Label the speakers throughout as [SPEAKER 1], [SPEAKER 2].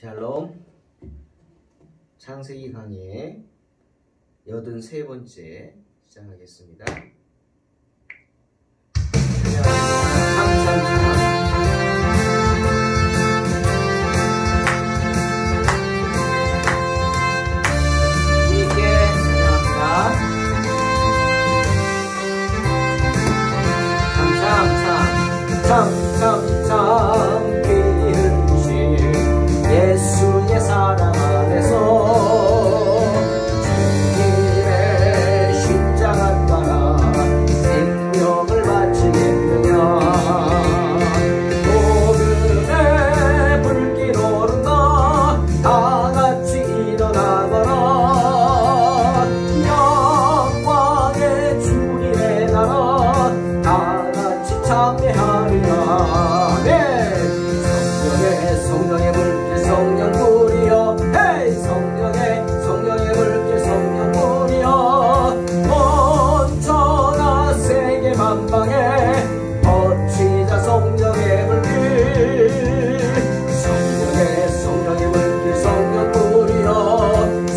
[SPEAKER 1] 샬롬. 창세기 강의 83번째 시작하겠습니다. 참참참 기름신 예수의 사랑 안에서 주님의 십자가 따라 생명을 바치겠느냐. 오늘의 불길 오른다 다같이 일어나거라. 영광의 주님의 나라 다같이 참회하리라. 성령의 물길 성령 뿌리여, 헤이 성령의 물길 성령 뿌리여. 온천하 세계 만방에 퍼치자 성령의 물길. 성령의 물길 성령 뿌리여,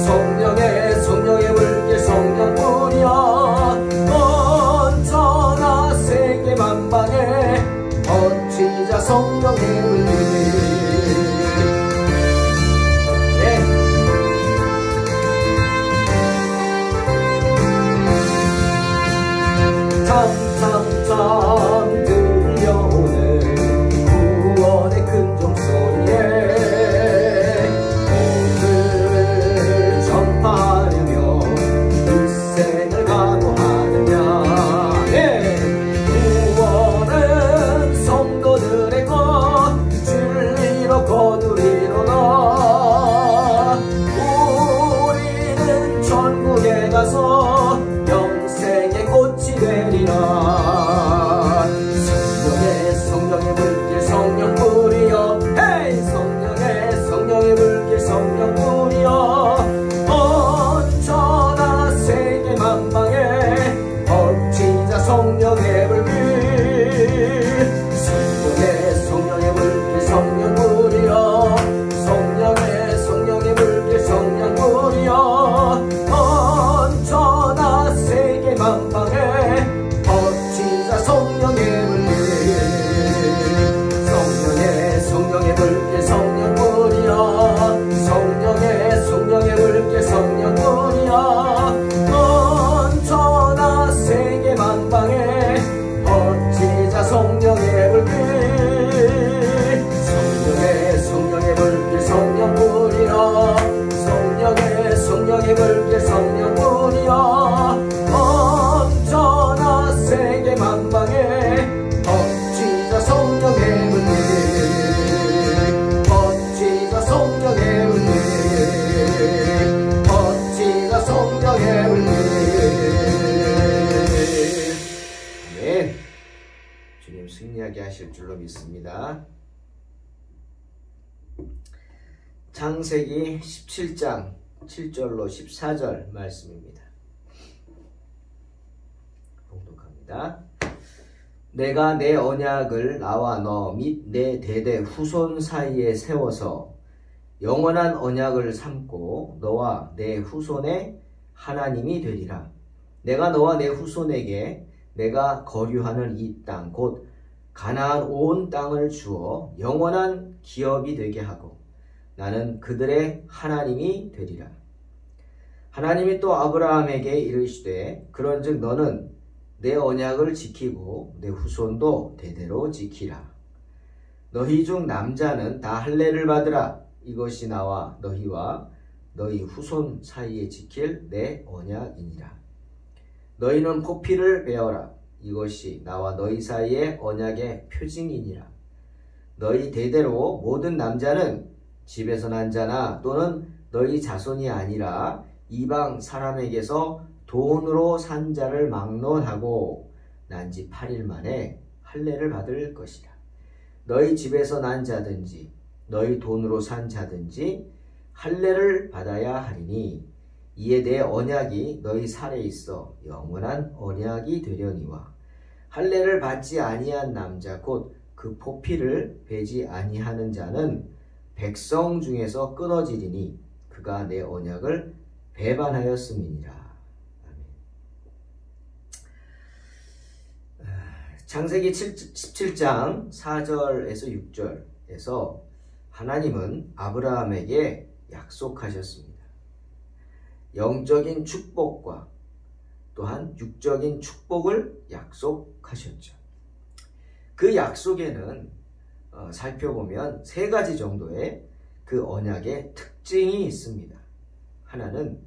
[SPEAKER 1] 성령의 물길 성령 뿌리여. 온천하 세계 만방에 퍼치자 성령의 물길. 참참참 들려오는 구원의 큰 종소리에 복음을 전파하려며 일생을 각오하느냐. 구원은 성도들의 것 진리로 거두리로다. 우리는 천국에 가서 영생의 꽃이 되리라. 성령의 물길 성령 뿌리여, 헤이 성령의 물길 성령 뿌리여. 온천하 세계 만방에 퍼치자 성령의 물길. 성령의 물길 성령 뿌리여, 성령의 물길 성령 뿌리여. 온천하 세계 만방에 퍼치자 성령의 물길. 성령의 물길 성령 뿌리여, 성령의 물길 성령 뿌리여. 온천하 세계 만방에 퍼치자 성령의 물길. 성령의 물길 성령 뿌리여, 성령의 물길 성령 뿌리여. 온천하 세계 만방에 퍼치자 성령의 물길. 퍼치자 성령의 물길. 퍼치자 성령의 물길. 아멘. 주님 승리하게 하실 줄로 믿습니다. 창세기 17장 7절로 14절 말씀입니다. 봉독합니다. 내가 내 언약을 나와 너 및 내 대대 후손 사이에 세워서 영원한 언약을 삼고 너와 내 후손의 하나님이 되리라. 내가 너와 내 후손에게 내가 거류하는 이 땅 곧 가나안 온 땅을 주어 영원한 기업이 되게 하고 나는 그들의 하나님이 되리라. 하나님이 또 아브라함에게 이르시되 그런즉 너는 내 언약을 지키고 내 후손도 대대로 지키라. 너희 중 남자는 다 할례를 받으라. 이것이 나와 너희와 너희 후손 사이에 지킬 내 언약이니라. 너희는 포피를 베어라. 이것이 나와 너희 사이의 언약의 표징이니라. 너희 대대로 모든 남자는 집에서 난 자나 또는 너희 자손이 아니라 이방 사람에게서 돈으로 산 자를 막론하고 난 지 8일 만에 할례를 받을 것이라. 너희 집에서 난 자든지 너희 돈으로 산 자든지 할례를 받아야 하리니 이에 내 언약이 너희 살에 있어 영원한 언약이 되려니와 할례를 받지 아니한 남자 곧 그 포피를 베지 아니하는 자는 백성 중에서 끊어지리니 그가 내 언약을 배반하였음이니라. 아멘. 창세기 17장 4절에서 6절에서 하나님은 아브라함에게 약속하셨습니다. 영적인 축복과 또한 육적인 축복을 약속하셨죠. 그 약속에는 살펴보면 세 가지 정도의 그 언약의 특징이 있습니다. 하나는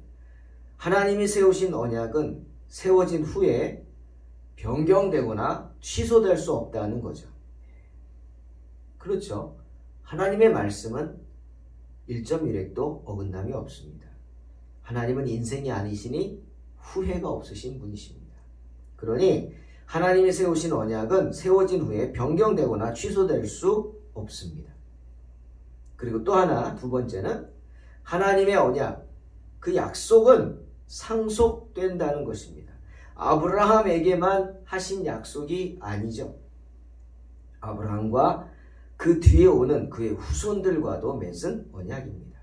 [SPEAKER 1] 하나님이 세우신 언약은 세워진 후에 변경되거나 취소될 수 없다는 거죠. 그렇죠. 하나님의 말씀은 1.1획도 어긋남이 없습니다. 하나님은 인생이 아니시니 후회가 없으신 분이십니다. 그러니 하나님이 세우신 언약은 세워진 후에 변경되거나 취소될 수 없습니다. 그리고 또 하나, 두 번째는 하나님의 언약, 그 약속은 상속된다는 것입니다. 아브라함에게만 하신 약속이 아니죠. 아브라함과 그 뒤에 오는 그의 후손들과도 맺은 언약입니다.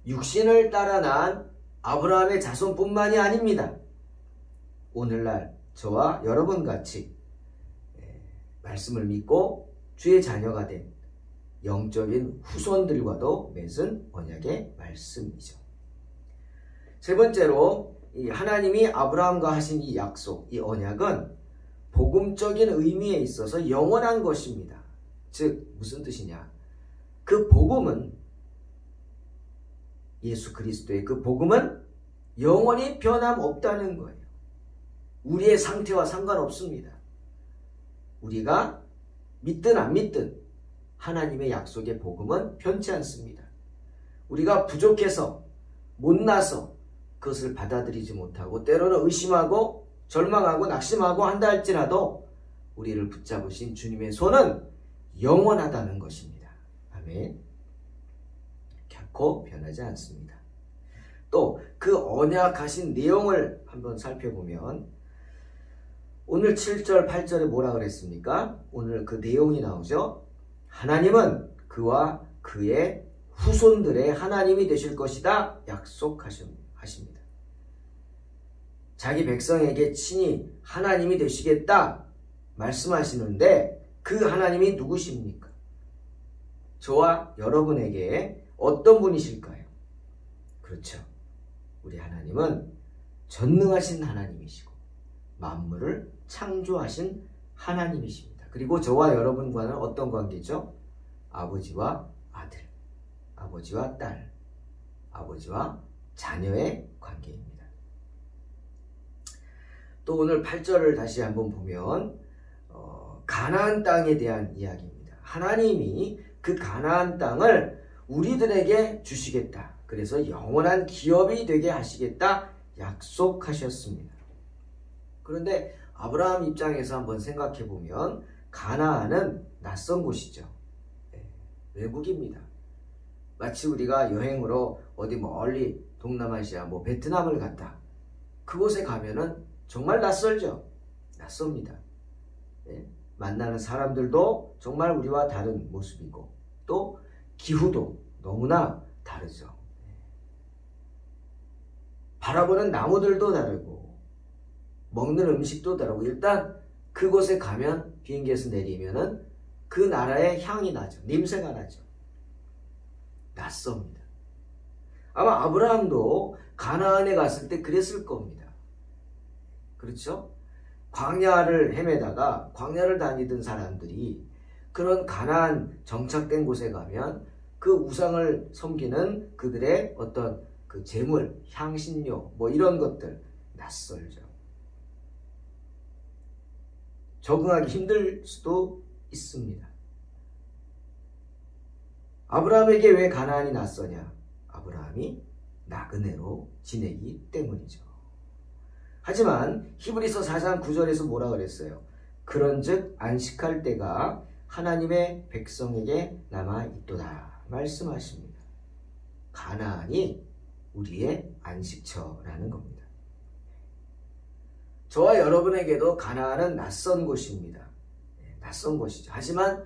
[SPEAKER 1] 육신을 따라 난 아브라함의 자손뿐만이 아닙니다. 오늘날 저와 여러분 같이 말씀을 믿고 주의 자녀가 된 영적인 후손들과도 맺은 언약의 말씀이죠. 세 번째로 하나님이 아브라함과 하신 이 약속, 이 언약은 복음적인 의미에 있어서 영원한 것입니다. 즉 무슨 뜻이냐? 그 복음은 예수 그리스도의 그 복음은 영원히 변함없다는 거예요. 우리의 상태와 상관없습니다. 우리가 믿든 안 믿든 하나님의 약속의 복음은 변치 않습니다. 우리가 부족해서 못나서 그것을 받아들이지 못하고 때로는 의심하고 절망하고 낙심하고 한다 할지라도 우리를 붙잡으신 주님의 손은 영원하다는 것입니다. 아멘. 결코 변하지 않습니다. 또 그 언약하신 내용을 한번 살펴보면 오늘 7절 8절에 뭐라 그랬습니까? 오늘 그 내용이 나오죠. 하나님은 그와 그의 후손들의 하나님이 되실 것이다 약속하십니다. 자기 백성에게 친히 하나님이 되시겠다 말씀하시는데 그 하나님이 누구십니까? 저와 여러분에게 어떤 분이실까요? 그렇죠. 우리 하나님은 전능하신 하나님이시고 만물을 창조하신 하나님이십니다. 그리고 저와 여러분과는 어떤 관계죠? 아버지와 아들, 아버지와 딸, 아버지와 자녀의 관계입니다. 또 오늘 8절을 다시 한번 보면 가나안 땅에 대한 이야기입니다. 하나님이 그 가나안 땅을 우리들에게 주시겠다. 그래서 영원한 기업이 되게 하시겠다 약속하셨습니다. 그런데 아브라함 입장에서 한번 생각해 보면 가나안은 낯선 곳이죠. 외국입니다. 마치 우리가 여행으로 어디 멀리 동남아시아 베트남을 갔다. 그곳에 가면은 정말 낯설죠. 낯섭니다. 만나는 사람들도 정말 우리와 다른 모습이고 또 기후도 너무나 다르죠. 바라보는 나무들도 다르고 먹는 음식도 다르고 일단 그곳에 가면 비행기에서 내리면은 그 나라의 향이 나죠. 냄새가 나죠. 낯섭니다. 아마 아브라함도 가나안에 갔을 때 그랬을 겁니다. 그렇죠? 광야를 헤매다가 광야를 다니던 사람들이 그런 가나안 정착된 곳에 가면 그 우상을 섬기는 그들의 어떤 그 재물, 향신료 이런 것들 낯설죠. 적응하기 힘들 수도 있습니다. 아브라함에게 왜 가나안이 낯서냐? 아브라함이 나그네로 지내기 때문이죠. 하지만 히브리서 4장 9절에서 뭐라 그랬어요? 그런즉 안식할 때가 하나님의 백성에게 남아있도다 말씀하십니다. 가나안이 우리의 안식처라는 겁니다. 저와 여러분에게도 가나안은 낯선 곳입니다. 낯선 곳이죠. 하지만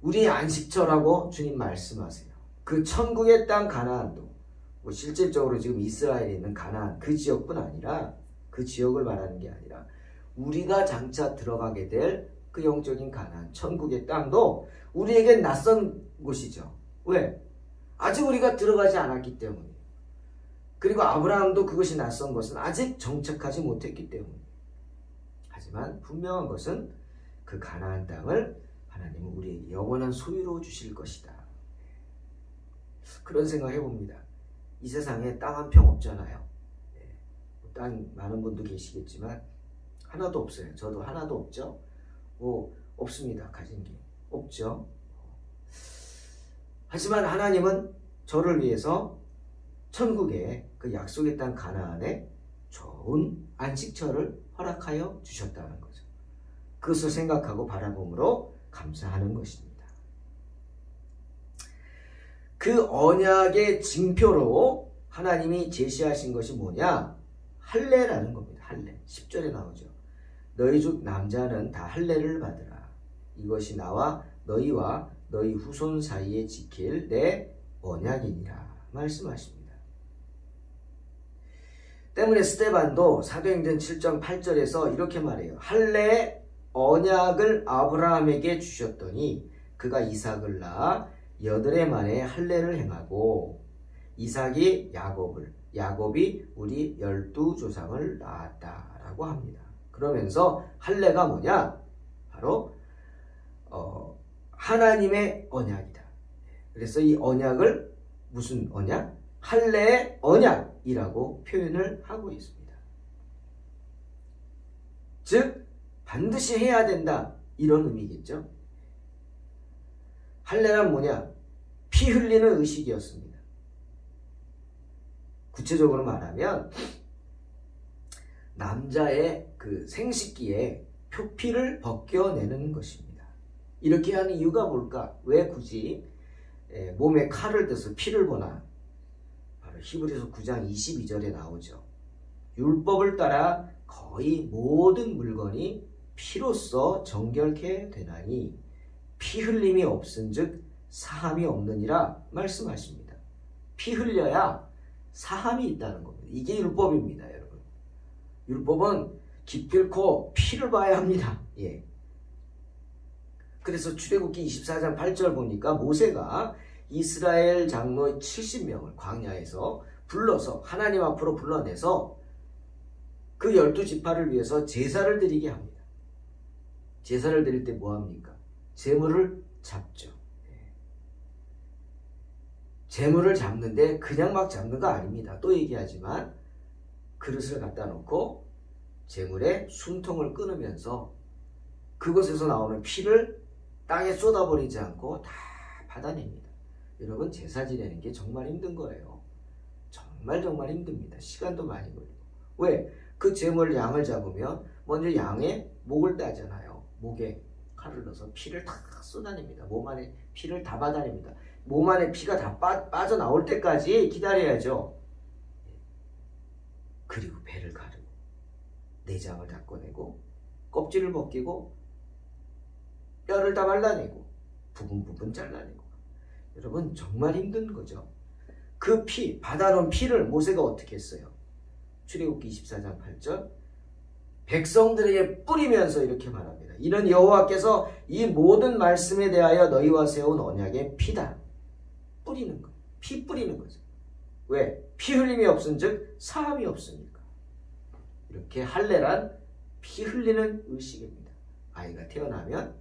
[SPEAKER 1] 우리의 안식처라고 주님 말씀하세요. 그 천국의 땅 가나안도 뭐 실질적으로 지금 이스라엘에 있는 가나안 그 지역뿐 아니라 그 지역을 말하는 게 아니라 우리가 장차 들어가게 될 그 영적인 가나안 천국의 땅도 우리에겐 낯선 곳이죠. 왜? 아직 우리가 들어가지 않았기 때문이에요. 그리고 아브라함도 그것이 낯선 것은 아직 정착하지 못했기 때문이에요. 하지만 분명한 것은 그 가나안 땅을 하나님은 우리에게 영원한 소유로 주실 것이다. 그런 생각 해봅니다. 이 세상에 땅 한 평 없잖아요. 땅 많은 분도 계시겠지만 하나도 없어요. 저도 하나도 없죠. 뭐 없습니다. 가진 게 없죠. 하지만 하나님은 저를 위해서 천국의 그 약속의 땅 가나안에 좋은 안식처를 허락하여 주셨다는 거죠. 그것을 생각하고 바라봄으로 감사하는 것입니다. 그 언약의 징표로 하나님이 제시하신 것이 뭐냐? 할례라는 겁니다. 할례. 10절에 나오죠. 너희 중 남자는 다 할례를 받으라. 이것이 나와 너희와 너희 후손 사이에 지킬 내 언약이니라 말씀하십니다. 때문에 스데반도 사도행전 7장 8절에서 이렇게 말해요. 할례 언약을 아브라함에게 주셨더니 그가 이삭을 낳아 8해 만에 할례를 행하고 이삭이 야곱을 야곱이 우리 12조상을 낳았다라고 합니다. 그러면서 할례가 뭐냐? 바로 하나님의 언약이다. 그래서 이 언약을 무슨 언약? 할례의 언약이라고 표현을 하고 있습니다. 즉 반드시 해야 된다 이런 의미겠죠. 할례란 뭐냐? 피 흘리는 의식이었습니다. 구체적으로 말하면 남자의 그 생식기에 표피를 벗겨내는 것입니다. 이렇게 하는 이유가 뭘까? 왜 굳이 몸에 칼을 대서 피를 보나? 바로 히브리서 9장 22절에 나오죠. 율법을 따라 거의 모든 물건이 피로써 정결케 되나니 피 흘림이 없은즉 사함이 없느니라 말씀하십니다. 피 흘려야 사함이 있다는 겁니다. 이게 율법입니다, 여러분. 율법은 기필코 피를 봐야 합니다. 예. 그래서 출애굽기 24장 8절 보니까 모세가 이스라엘 장로 70명을 광야에서 불러서 하나님 앞으로 불러내서 그 12지파를 위해서 제사를 드리게 합니다. 제사를 드릴 때 뭐합니까? 제물을 잡죠. 제물을 잡는데 그냥 막 잡는 거 아닙니다. 또 얘기하지만 그릇을 갖다 놓고 제물에 숨통을 끊으면서 그것에서 나오는 피를 땅에 쏟아버리지 않고 다 받아냅니다. 여러분 제사 지내는 게 정말 힘든 거예요. 정말 힘듭니다. 시간도 많이 걸리고. 왜? 그 제물 양을 잡으면 먼저 양의 목을 따잖아요. 목에 칼을 넣어서 피를 다 쏟아냅니다. 몸 안에 피를 다 받아냅니다. 몸 안에 피가 다 빠져나올 때까지 기다려야죠. 그리고 배를 가르고 내장을 다 꺼내고 껍질을 벗기고 뼈를 다 말라내고 부분 잘라내고. 여러분 정말 힘든 거죠. 그 피, 받아놓은 피를 모세가 어떻게 했어요? 출애굽기 24장 8절 백성들에게 뿌리면서 이렇게 말합니다. 이는 여호와께서 이 모든 말씀에 대하여 너희와 세운 언약의 피다. 뿌리는 거. 피 뿌리는 거죠. 왜? 피 흘림이 없은즉 사함이 없으니까. 이렇게 할례란 피 흘리는 의식입니다. 아이가 태어나면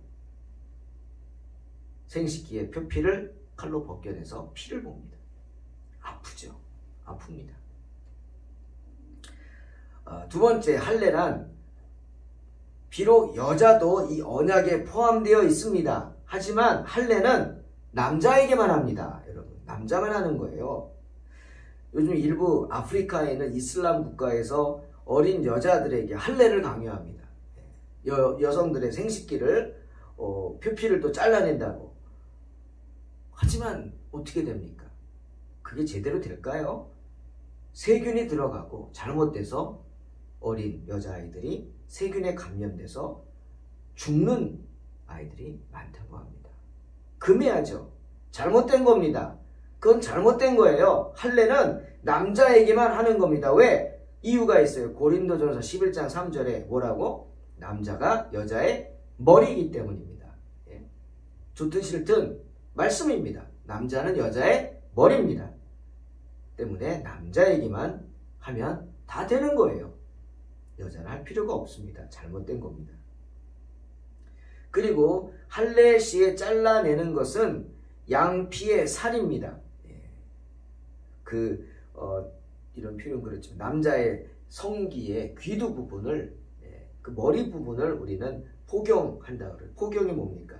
[SPEAKER 1] 생식기의 표피를 칼로 벗겨내서 피를 봅니다. 아프죠. 아픕니다. 두 번째 할례란 비록 여자도 이 언약에 포함되어 있습니다. 하지만 할례는 남자에게만 합니다. 여러분 남자만 하는 거예요. 요즘 일부 아프리카에 있는 이슬람 국가에서 어린 여자들에게 할례를 강요합니다. 여성들의 생식기를 표피를 또 잘라낸다고. 하지만 어떻게 됩니까? 그게 제대로 될까요? 세균이 들어가고 잘못돼서 어린 여자아이들이 세균에 감염돼서 죽는 아이들이 많다고 합니다. 금해야죠. 잘못된 겁니다. 그건 잘못된 거예요. 할례는 남자에게만 하는 겁니다. 왜? 이유가 있어요. 고린도전서 11장 3절에 뭐라고? 남자가 여자의 머리이기 때문입니다. 예. 좋든 싫든 말씀입니다. 남자는 여자의 머리입니다. 때문에 남자에게만 하면 다 되는 거예요. 여자는 할 필요가 없습니다. 잘못된 겁니다. 그리고 할례 시에 잘라내는 것은 양피의 살입니다. 이런 표현 그렇지만 남자의 성기의 귀두 부분을 그 머리 부분을 우리는 포경한다 그래요. 포경이 뭡니까?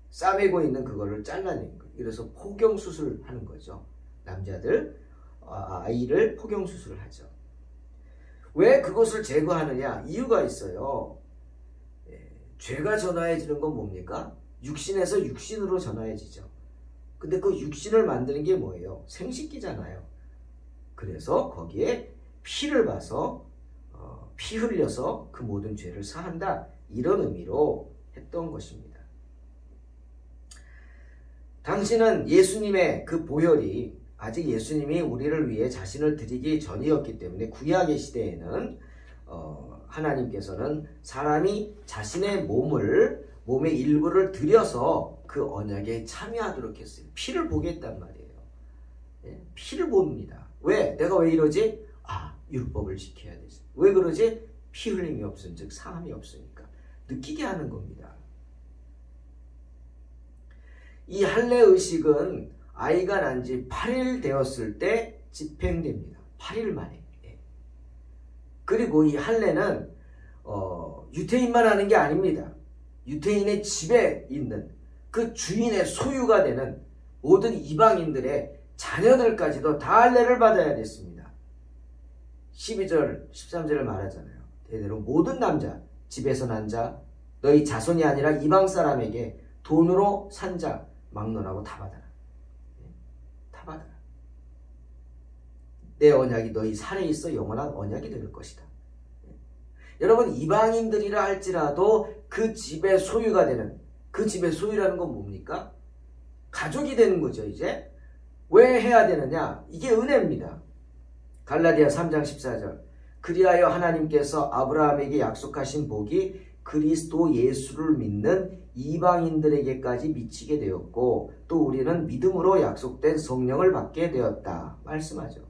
[SPEAKER 1] 싸매고 있는 그거를 잘라내는 거예요. 그래서 포경 수술하는 거죠. 남자들 아이를 포경 수술을 하죠. 왜 그것을 제거하느냐? 이유가 있어요. 죄가 전화해지는 건 뭡니까? 육신에서 육신으로 전화해지죠. 근데 그 육신을 만드는 게 뭐예요? 생식기잖아요. 그래서 거기에 피를 봐서 피 흘려서 그 모든 죄를 사한다. 이런 의미로 했던 것입니다. 당시는 예수님의 그 보혈이 아직 예수님이 우리를 위해 자신을 드리기 전이었기 때문에 구약의 시대에는 하나님께서는 사람이 자신의 몸의 일부를 들여서 그 언약에 참여하도록 했어요. 피를 보겠단 말이에요. 피를 봅니다. 왜? 내가 왜 이러지? 율법을 지켜야 되지. 왜 그러지? 피 흘림이 없은 즉 사함이 없으니까. 느끼게 하는 겁니다. 이 할례 의식은 아이가 난 지 8일 되었을 때 집행됩니다. 8일 만에. 그리고 이 할례는 유태인만 하는 게 아닙니다. 유태인의 집에 있는 그 주인의 소유가 되는 모든 이방인들의 자녀들까지도 다 할례를 받아야 됐습니다. 12절, 13절을 말하잖아요. 대대로 모든 남자, 집에서 난 자, 너희 자손이 아니라 이방 사람에게 돈으로 산 자, 막론하고 다 받아라. 다 받아라. 내 언약이 너희 살에 있어 영원한 언약이 될 것이다. 여러분, 이방인들이라 할지라도 그 집의 소유가 되는, 그 집의 소유라는 건 뭡니까? 가족이 되는 거죠, 이제. 왜 해야 되느냐? 이게 은혜입니다. 갈라디아 3장 14절. 그리하여 하나님께서 아브라함에게 약속하신 복이 그리스도 예수를 믿는 이방인들에게까지 미치게 되었고 또 우리는 믿음으로 약속된 성령을 받게 되었다. 말씀하죠.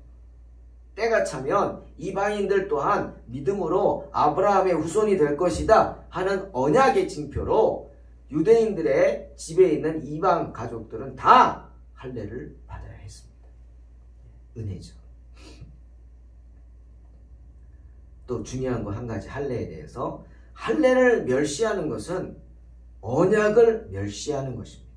[SPEAKER 1] 때가 차면 이방인들 또한 믿음으로 아브라함의 후손이 될 것이다 하는 언약의 징표로 유대인들의 집에 있는 이방 가족들은 다 할례를 받아야 했습니다. 은혜죠. 또 중요한 거 한 가지 할례에 대해서 할례를 멸시하는 것은 언약을 멸시하는 것입니다.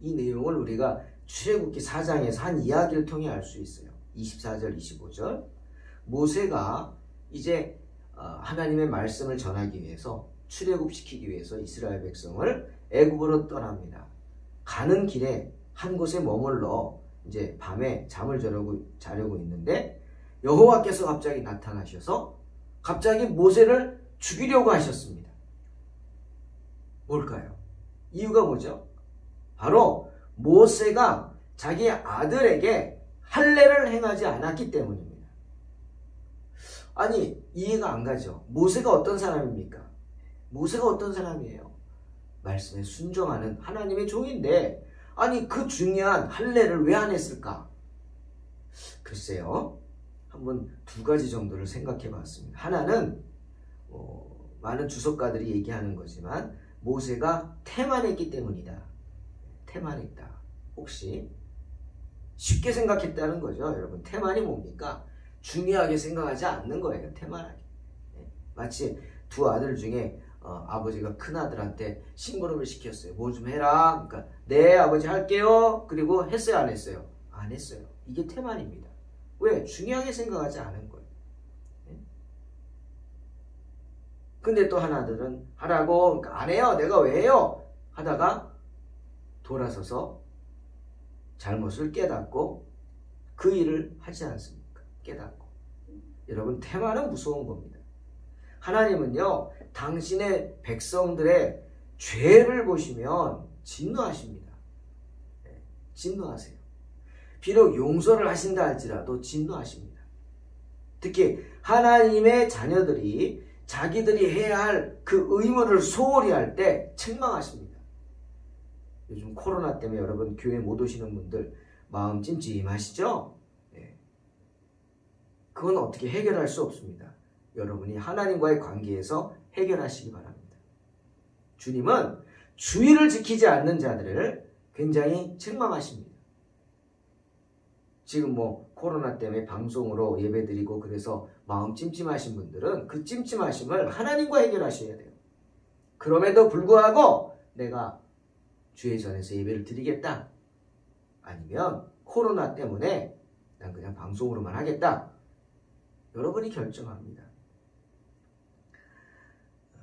[SPEAKER 1] 이 내용을 우리가 출애굽기 4장에서 한 이야기를 통해 알 수 있어요. 24절, 25절. 모세가 이제 하나님의 말씀을 전하기 위해서 출애굽시키기 위해서 이스라엘 백성을 애굽으로 떠납니다. 가는 길에 한 곳에 머물러 이제 밤에 잠을 자려고 있는데 여호와께서 갑자기 나타나셔서 갑자기 모세를 죽이려고 하셨습니다. 뭘까요? 이유가 뭐죠? 바로 모세가 자기 아들에게 할례를 행하지 않았기 때문입니다. 아니, 이해가 안 가죠? 모세가 어떤 사람입니까? 모세가 어떤 사람이에요? 말씀에 순종하는 하나님의 종인데 아니 그 중요한 할례를 왜 안 했을까? 글쎄요. 한번 두 가지 정도를 생각해 봤습니다. 하나는 많은 주석가들이 얘기하는 거지만 모세가 태만했기 때문이다. 태만했다. 혹시 쉽게 생각했다는 거죠. 여러분, 태만이 뭡니까? 중요하게 생각하지 않는 거예요. 태만하게. 마치 두 아들 중에 아버지가 큰아들한테 심부름을 시켰어요. 뭐 좀 해라. 그러니까 네 아버지 할게요. 그리고 했어요 안 했어요? 안 했어요. 이게 태만입니다. 왜? 중요하게 생각하지 않은 거예요. 근데 또 하나들은 하라고 그러니까 안 해요. 내가 왜 해요? 하다가 돌아서서 잘못을 깨닫고 그 일을 하지 않습니까? 깨닫고. 여러분, 태만은 무서운 겁니다. 하나님은요, 당신의 백성들의 죄를 보시면 진노하십니다. 진노하세요. 비록 용서를 하신다 할지라도 진노하십니다. 특히 하나님의 자녀들이 자기들이 해야 할 그 의무를 소홀히 할 때 책망하십니다. 요즘 코로나 때문에 여러분 교회 못 오시는 분들 마음 찜찜하시죠? 그건 어떻게 해결할 수 없습니다. 여러분이 하나님과의 관계에서 해결하시기 바랍니다. 주님은 주의를 지키지 않는 자들을 굉장히 책망하십니다. 지금 코로나 때문에 방송으로 예배드리고 그래서 마음 찜찜하신 분들은 그 찜찜하심을 하나님과 해결하셔야 돼요. 그럼에도 불구하고 내가 주의 전에서 예배를 드리겠다. 아니면 코로나 때문에 난 그냥 방송으로만 하겠다. 여러분이 결정합니다.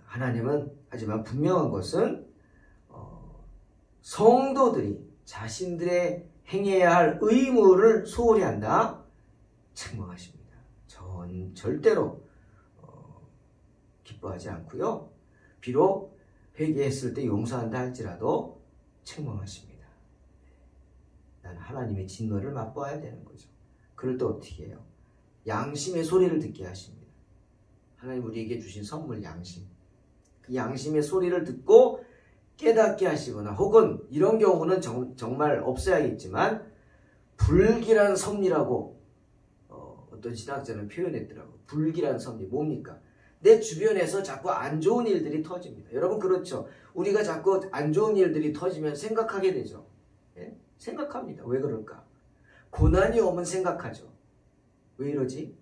[SPEAKER 1] 하나님은 하지만 분명한 것은 성도들이 자신들의 행해야 할 의무를 소홀히 한다. 책망하십니다. 절대로 기뻐하지 않고요. 비록 회개했을 때 용서한다 할지라도 책망하십니다. 나는 하나님의 진노를 맛보아야 되는 거죠. 그럴 때 어떻게 해요? 양심의 소리를 듣게 하십니다. 하나님 우리에게 주신 선물 양심. 그 양심의 소리를 듣고 깨닫게 하시거나 혹은 이런 경우는 정말 없어야겠지만 불길한 섭리라고 어떤 신학자는 표현했더라고요. 불길한 섭리 뭡니까? 내 주변에서 자꾸 안 좋은 일들이 터집니다. 여러분 그렇죠? 우리가 자꾸 안 좋은 일들이 터지면 생각하게 되죠. 예? 생각합니다. 왜 그럴까? 고난이 오면 생각하죠. 왜 이러지?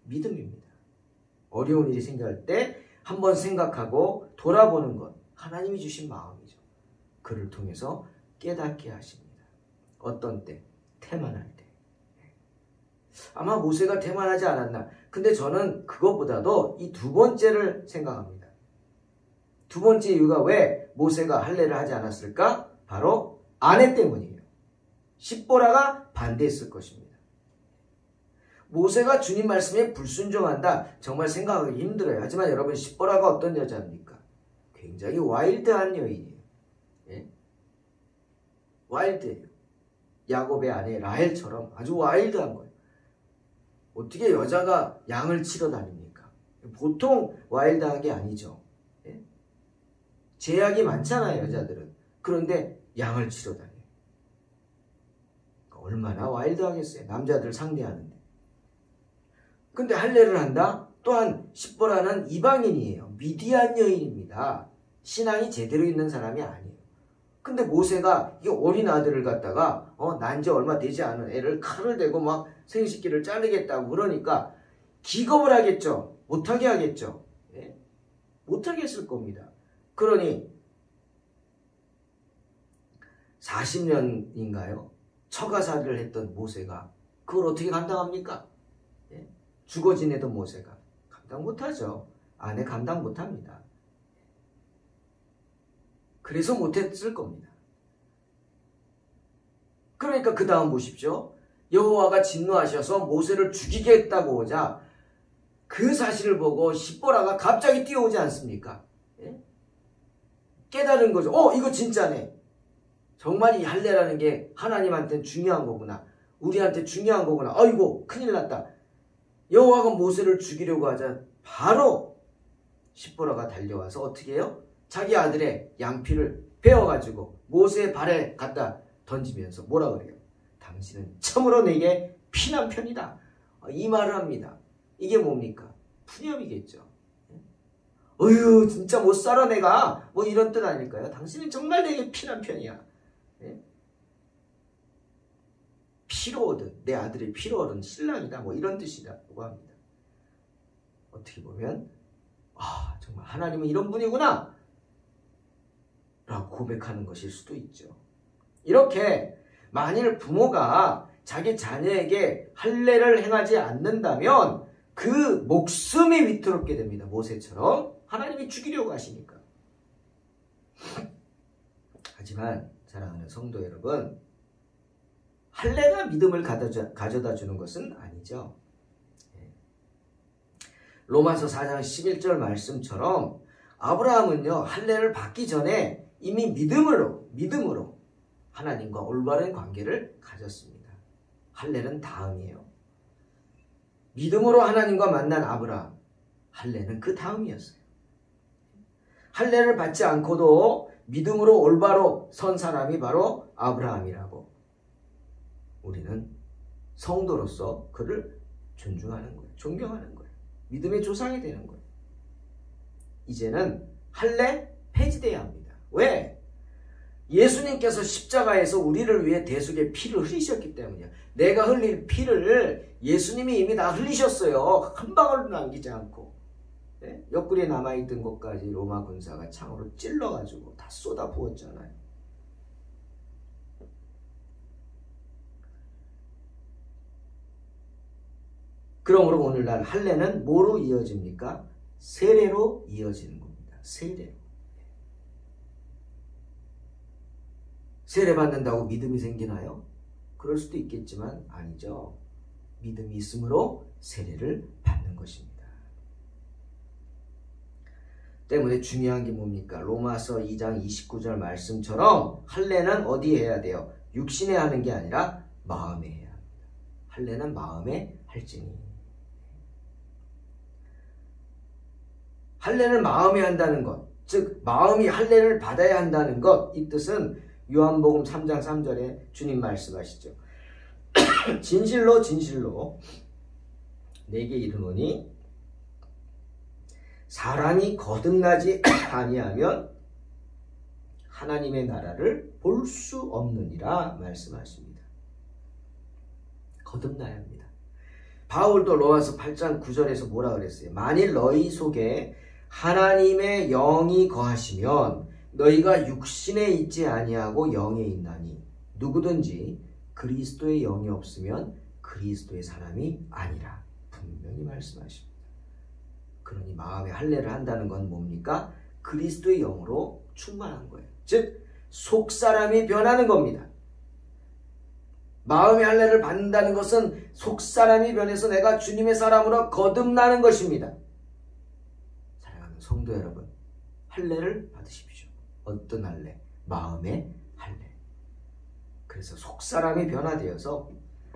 [SPEAKER 1] 믿음입니다. 어려운 일이 생길 때 한번 생각하고 돌아보는 것. 하나님이 주신 마음이죠. 그를 통해서 깨닫게 하십니다. 어떤 때? 태만할 때. 아마 모세가 태만하지 않았나. 근데 저는 그것보다도 이 두 번째를 생각합니다. 두 번째 이유가 왜 모세가 할례를 하지 않았을까? 바로 아내 때문이에요. 십보라가 반대했을 것입니다. 모세가 주님 말씀에 불순종한다. 정말 생각하기 힘들어요. 하지만 여러분 십보라가 어떤 여자입니까? 굉장히 와일드한 여인이에요. 예? 와일드해요. 야곱의 아내 라헬처럼 아주 와일드한 거예요. 어떻게 여자가 양을 치러 다닙니까? 보통 와일드한 게 아니죠. 예? 제약이 많잖아요, 여자들은. 그런데 양을 치러 다녀요. 얼마나 와일드하겠어요, 남자들 상대하는데. 근데 할례를 한다? 또한 십보라는 이방인이에요. 미디안 여인입니다. 신앙이 제대로 있는 사람이 아니에요. 근데 모세가 이 어린 아들을 갖다가 난 지 얼마 되지 않은 애를 칼을 대고 막 생식기를 자르겠다고 그러니까 기겁을 하겠죠. 못하게 하겠죠. 예? 못하게 했을 겁니다. 그러니 40년인가요? 처가살이를 했던 모세가 그걸 어떻게 감당합니까? 예? 죽어 지내던 모세가 감당 못하죠. 아내 감당 못합니다. 그래서 못했을 겁니다. 그러니까 그 다음 보십시오. 여호와가 진노하셔서 모세를 죽이겠다고 오자 그 사실을 보고 십보라가 갑자기 뛰어오지 않습니까? 예? 깨달은 거죠. 이거 진짜네. 정말 이 할례라는 게 하나님한테는 중요한 거구나. 우리한테 중요한 거구나. 아이고 큰일 났다. 여호와가 모세를 죽이려고 하자 바로 십보라가 달려와서 어떻게 해요? 자기 아들의 양피를 베어가지고 모세의 발에 갖다 던지면서 뭐라 그래요? 당신은 참으로 내게 피난편이다. 이 말을 합니다. 이게 뭡니까? 푸념이겠죠. 어휴 진짜 못 살아 내가. 뭐 이런 뜻 아닐까요? 당신은 정말 내게 피난편이야. 예? 피로 얻은 내 아들의 피로 얻은 신랑이다. 뭐 이런 뜻이라고 합니다. 어떻게 보면 정말 하나님은 이런 분이구나 라고 고백하는 것일 수도 있죠. 이렇게 만일 부모가 자기 자녀에게 할례를 행하지 않는다면 그 목숨이 위태롭게 됩니다. 모세처럼 하나님이 죽이려고 하시니까. 하지만 사랑하는 성도 여러분, 할례가 믿음을 가져다 주는 것은 아니죠. 로마서 4장 11절 말씀처럼 아브라함은요, 할례를 받기 전에 이미 믿음으로 하나님과 올바른 관계를 가졌습니다. 할례는 다음이에요. 믿음으로 하나님과 만난 아브라함, 할례는 그 다음이었어요. 할례를 받지 않고도 믿음으로 올바로 선 사람이 바로 아브라함이라고 우리는 성도로서 그를 존중하는 거예요. 존경하는 거예요. 믿음의 조상이 되는 거예요. 이제는 할례 폐지돼야 합니다. 왜? 예수님께서 십자가에서 우리를 위해 대속의 피를 흘리셨기 때문이야. 내가 흘릴 피를 예수님이 이미 다 흘리셨어요. 한 방울도 남기지 않고. 네? 옆구리에 남아있던 것까지 로마 군사가 창으로 찔러가지고 다 쏟아 부었잖아요. 그러므로 오늘날 할례는 뭐로 이어집니까? 세례로 이어지는 겁니다. 세례로. 세례 받는다고 믿음이 생기나요? 그럴 수도 있겠지만 아니죠. 믿음이 있으므로 세례를 받는 것입니다. 때문에 중요한 게 뭡니까? 로마서 2장 29절 말씀처럼 할례는 어디에 해야 돼요? 육신에 하는 게 아니라 마음에 해야 합니다. 할례는 마음에 할지니. 할례를 마음에 한다는 것, 즉 마음이 할례를 받아야 한다는 것, 이 뜻은 요한복음 3장 3절에 주님 말씀하시죠. 진실로 진실로 내게 이르노니 사람이 거듭나지 아니하면 하나님의 나라를 볼 수 없느니라 말씀하십니다. 거듭나야 합니다. 바울도 로마서 8장 9절에서 뭐라 그랬어요? 만일 너희 속에 하나님의 영이 거하시면 너희가 육신에 있지 아니하고 영에 있나니 누구든지 그리스도의 영이 없으면 그리스도의 사람이 아니라 분명히 말씀하십니다. 그러니 마음에 할례를 한다는 건 뭡니까? 그리스도의 영으로 충만한 거예요. 즉 속사람이 변하는 겁니다. 마음의 할례를 받는다는 것은 속사람이 변해서 내가 주님의 사람으로 거듭나는 것입니다. 사랑하는 성도 여러분, 할례를 받으십시오. 어떤 할례? 마음의 할례. 그래서 속사람이 변화되어서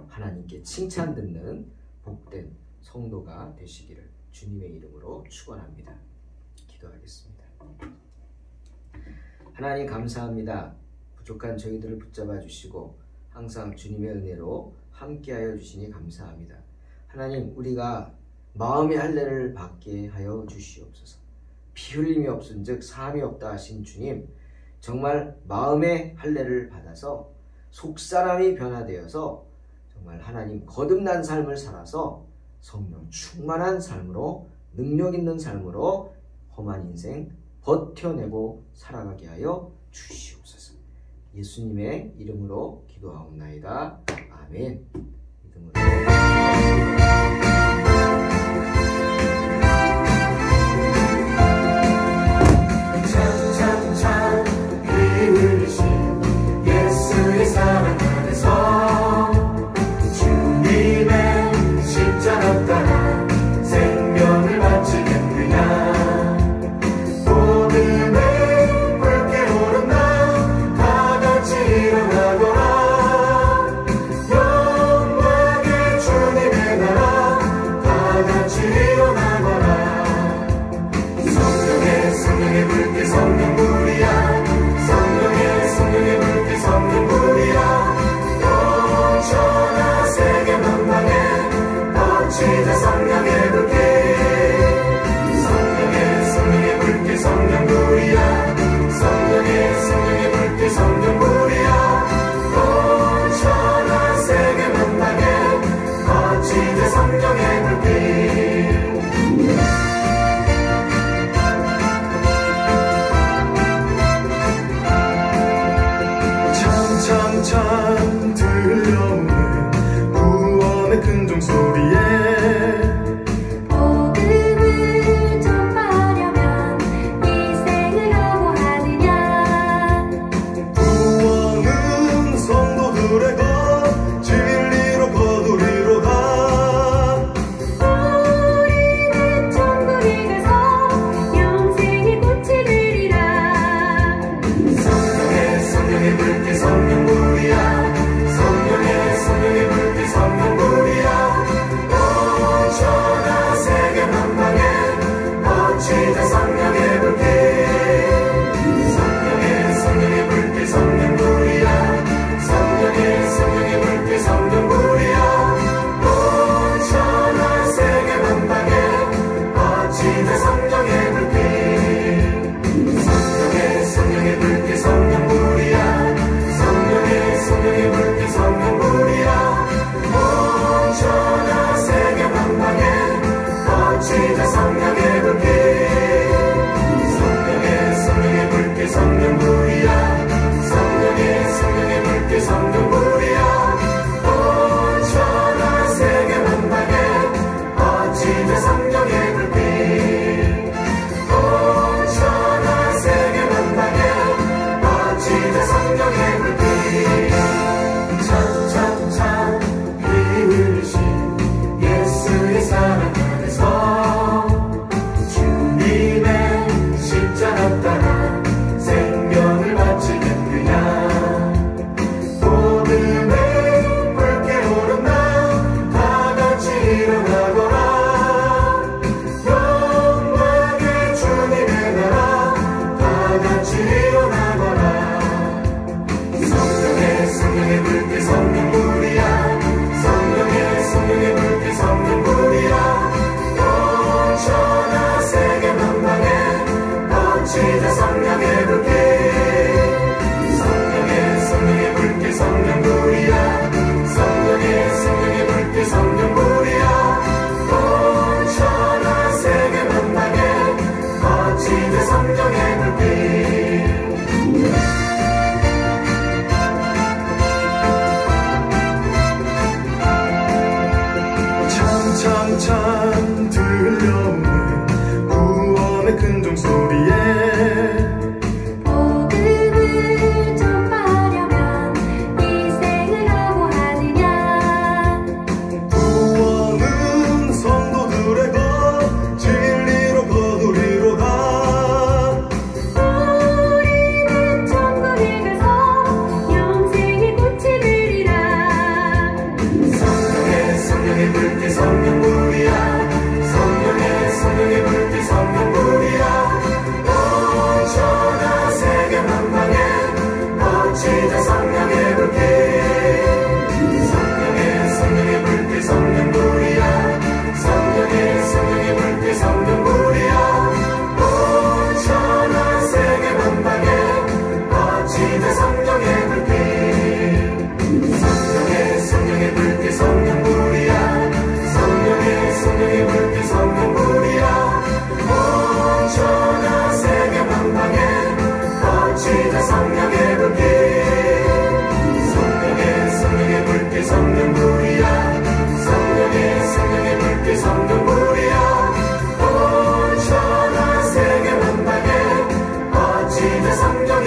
[SPEAKER 1] 하나님께 칭찬 듣는 복된 성도가 되시기를 주님의 이름으로 축원합니다. 기도하겠습니다. 하나님 감사합니다. 부족한 저희들을 붙잡아 주시고 항상 주님의 은혜로 함께하여 주시니 감사합니다. 하나님, 우리가 마음의 할례를 받게 하여 주시옵소서. 피 흘림이 없은즉 사함이 없다 하신 주님, 정말 마음의 할례를 받아서 속사람이 변화되어서 정말 하나님 거듭난 삶을 살아서 성령 충만한 삶으로 능력 있는 삶으로 험한 인생 버텨내고 살아가게 하여 주시옵소서. 예수님의 이름으로 기도하옵나이다. 아멘. 믿음으로
[SPEAKER 2] 찬찬찬 피 흘리신 예수의 사랑 안에서 주님의 십자가 따라 생명을 바치겠느냐. 복음의 붉게 오른 날 다같이 일어나거라. 영광의 성령의 불빛 찬찬찬 들려오는 구원의 큰 종소리에
[SPEAKER 3] 복음을 전파하려면 일생을 각오하느냐
[SPEAKER 2] 구원은 성도들의 것 진리로 거두리로다
[SPEAKER 3] 우리는 천국에 가서 영생의 꽃을 들리라
[SPEAKER 2] 성령의 불빛 성령불이야 성령의 불빛 성령불이야 온 천하 세계 만방에 퍼지자 성령의 불빛 성령의 불빛 성령불이야 성령의 불빛 성령불이야 온 천하 세계 만방에 퍼지자 성령의 불빛 성령의 불빛 성령불이야 성령의 불빛 성령불이야 온 천하 세계 만방에 퍼지자 성령의 불빛 성령의 불빛 성령불이야 성령의 불빛 성령불이야 온 천하 세계 만방에 퍼지자 성령